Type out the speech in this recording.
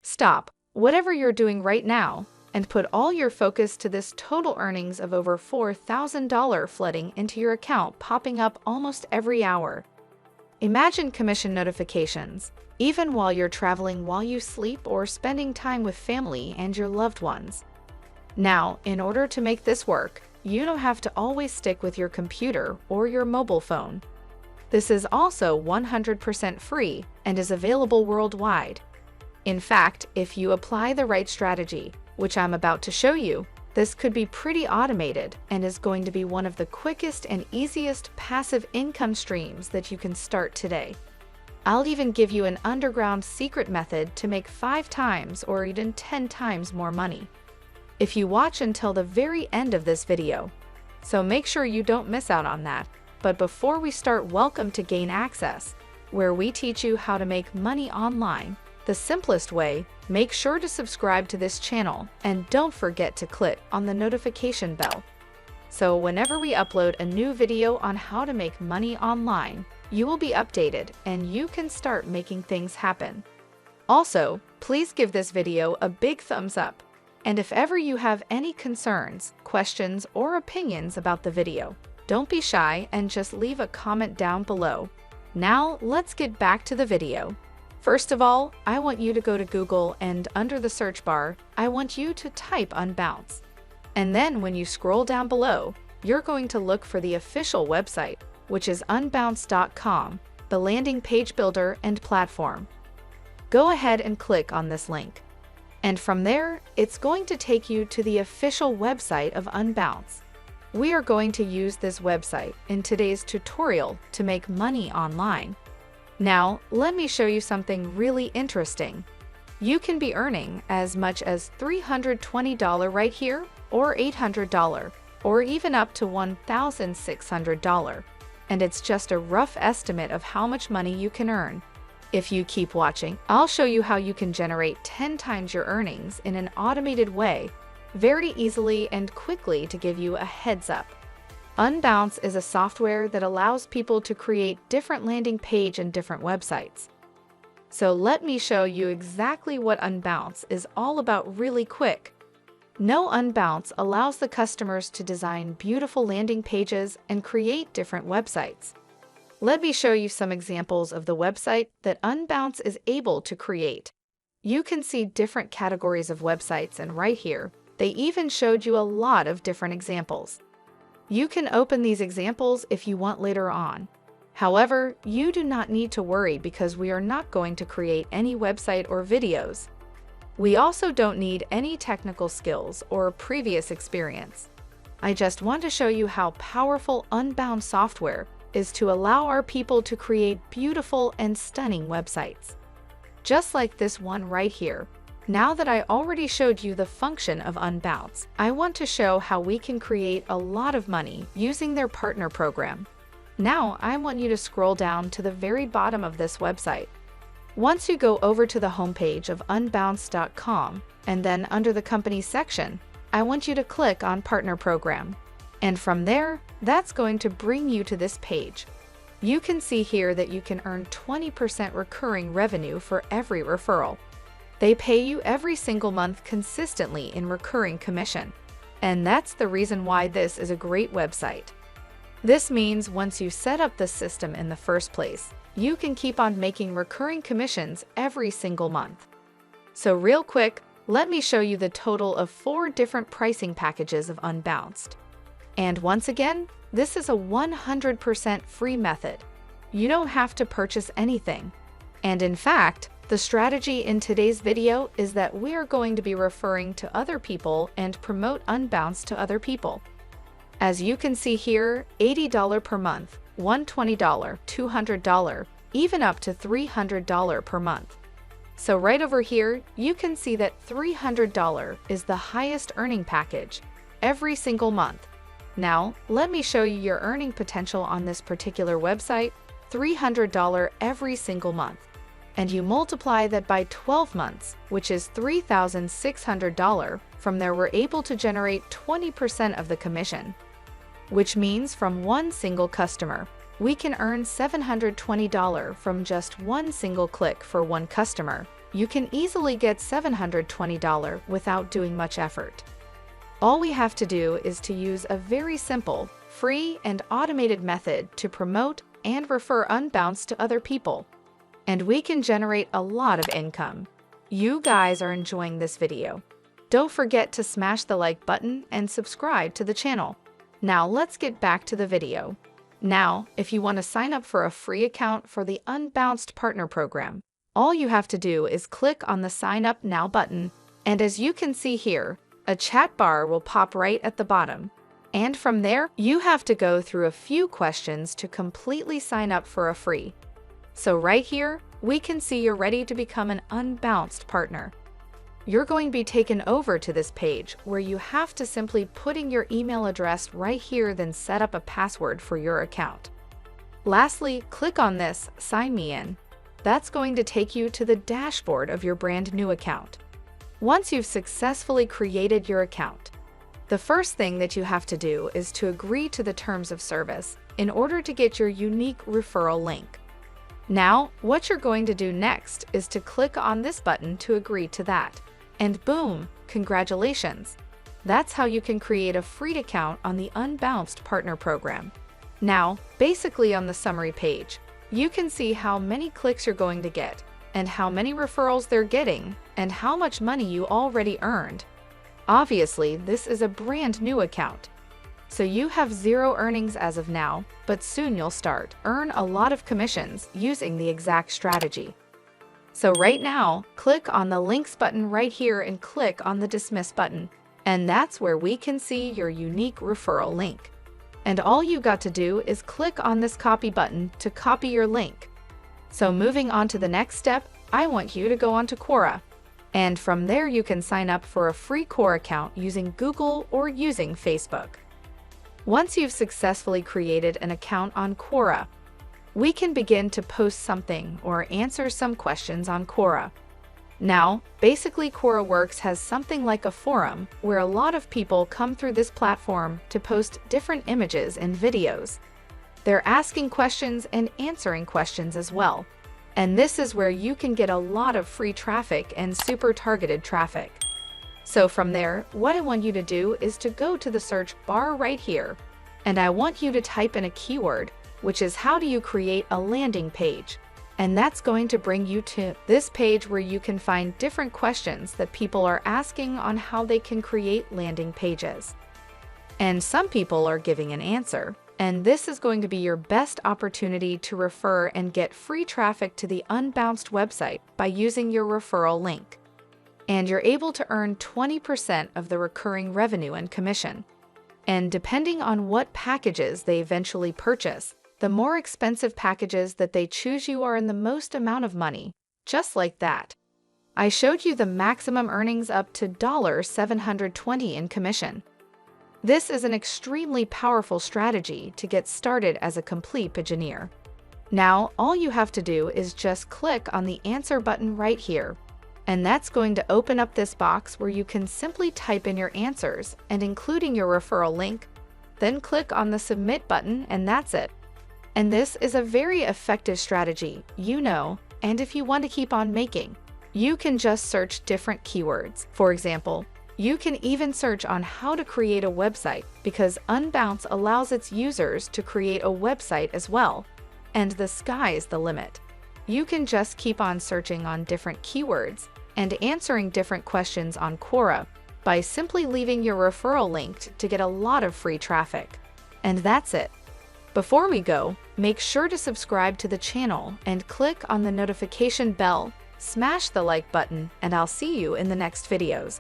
Stop whatever you're doing right now and put all your focus to this total earnings of over $4,000 flooding into your account, popping up almost every hour. Imagine commission notifications, even while you're traveling, while you sleep, or spending time with family and your loved ones. Now, in order to make this work, you don't have to always stick with your computer or your mobile phone. This is also 100% free and is available worldwide. In fact, if you apply the right strategy, which I'm about to show you, this could be pretty automated and is going to be one of the quickest and easiest passive income streams that you can start today. I'll even give you an underground secret method to make 5 times or even 10 times more money if you watch until the very end of this video. So make sure you don't miss out on that. But before we start, welcome to Gain Access, where we teach you how to make money online the simplest way. Make sure to subscribe to this channel and don't forget to click on the notification bell. So whenever we upload a new video on how to make money online, you will be updated and you can start making things happen. Also, please give this video a big thumbs up. And if ever you have any concerns, questions, or opinions about the video, don't be shy and just leave a comment down below. Now, let's get back to the video. First of all, I want you to go to Google and under the search bar, I want you to type Unbounce. And then when you scroll down below, you're going to look for the official website, which is unbounce.com, the landing page builder and platform. Go ahead and click on this link. And from there, it's going to take you to the official website of Unbounce. We are going to use this website in today's tutorial to make money online. Now, let me show you something really interesting. You can be earning as much as $320 right here, or $800, or even up to $1,600. And it's just a rough estimate of how much money you can earn. If you keep watching, I'll show you how you can generate 10 times your earnings in an automated way, very easily and quickly. To give you a heads up, Unbounce is a software that allows people to create different landing page and different websites. So let me show you exactly what Unbounce is all about really quick. Unbounce allows the customers to design beautiful landing pages and create different websites. Let me show you some examples of the website that Unbounce is able to create. You can see different categories of websites, and right here, they even showed you a lot of different examples. You can open these examples if you want later on. However, you do not need to worry because we are not going to create any website or videos. We also don't need any technical skills or previous experience. I just want to show you how powerful Unbounce software is to allow our people to create beautiful and stunning websites. Just like this one right here. Now that I already showed you the function of Unbounce, I want to show how we can create a lot of money using their partner program. Now I want you to scroll down to the very bottom of this website. Once you go over to the homepage of unbounce.com and then under the company section, I want you to click on Partner Program. And from there, that's going to bring you to this page. You can see here that you can earn 20% recurring revenue for every referral. They pay you every single month consistently in recurring commission. And that's the reason why this is a great website. This means once you set up the system in the first place, you can keep on making recurring commissions every single month. So real quick, let me show you the total of 4 different pricing packages of Unbounce. And once again, this is a 100% free method. You don't have to purchase anything. And in fact, the strategy in today's video is that we are going to be referring to other people and promote Unbounce to other people. As you can see here, $80 per month, $120, $200, even up to $300 per month. So right over here, you can see that $300 is the highest earning package every single month. Now, let me show you your earning potential on this particular website, $300 every single month. And you multiply that by 12 months, which is $3,600. From there, we're able to generate 20% of the commission, which means from one single customer, we can earn $720 from just one single click for one customer. you can easily get $720 without doing much effort. All we have to do is to use a very simple, free, and automated method to promote and refer Unbounce to other people. And we can generate a lot of income. You guys are enjoying this video. Don't forget to smash the like button and subscribe to the channel. Now let's get back to the video. Now, if you want to sign up for a free account for the Unbounced Partner Program, all you have to do is click on the Sign Up Now button, and as you can see here, a chat bar will pop right at the bottom. And from there, you have to go through a few questions to completely sign up for a free. So right here, we can see you're ready to become an Unbounced partner. You're going to be taken over to this page where you have to simply put in your email address right here, then set up a password for your account. Lastly, click on this Sign Me In. That's going to take you to the dashboard of your brand new account. Once you've successfully created your account, the first thing that you have to do is to agree to the terms of service in order to get your unique referral link. Now, what you're going to do next is to click on this button to agree to that. And boom, congratulations! That's how you can create a free account on the Unbounced Partner Program. Now, basically on the summary page, you can see how many clicks you're going to get, and how many referrals they're getting, and how much money you already earned. Obviously, this is a brand new account, so you have zero earnings as of now, but soon you'll earn a lot of commissions using the exact strategy. So right now, click on the links button right here and click on the dismiss button, and that's where we can see your unique referral link. And all you got to do is click on this copy button to copy your link. So moving on to the next step, I want you to go onto Quora. And from there you can sign up for a free Quora account using Google or using Facebook. Once you've successfully created an account on Quora, we can begin to post something or answer some questions on Quora. Now, basically Quora Works has something like a forum where a lot of people come through this platform to post different images and videos. They're asking questions and answering questions as well. And this is where you can get a lot of free traffic and super targeted traffic. So from there, what I want you to do is to go to the search bar right here, and I want you to type in a keyword, which is how do you create a landing page? And that's going to bring you to this page where you can find different questions that people are asking on how they can create landing pages. And some people are giving an answer, and this is going to be your best opportunity to refer and get free traffic to the Unbounced website by using your referral link. And you're able to earn 20% of the recurring revenue and commission. And depending on what packages they eventually purchase, the more expensive packages that they choose, you are in the most amount of money, just like that. I showed you the maximum earnings up to $720 in commission. This is an extremely powerful strategy to get started as a complete Pagineer. Now, all you have to do is just click on the answer button right here, and that's going to open up this box where you can simply type in your answers and including your referral link, then click on the submit button, and that's it. And this is a very effective strategy, and if you want to keep on making, you can just search different keywords. For example, you can even search on how to create a website because Unbounce allows its users to create a website as well. And the sky's the limit. You can just keep on searching on different keywords and answering different questions on Quora by simply leaving your referral link to get a lot of free traffic. And that's it. Before we go, make sure to subscribe to the channel and click on the notification bell, smash the like button, and I'll see you in the next videos.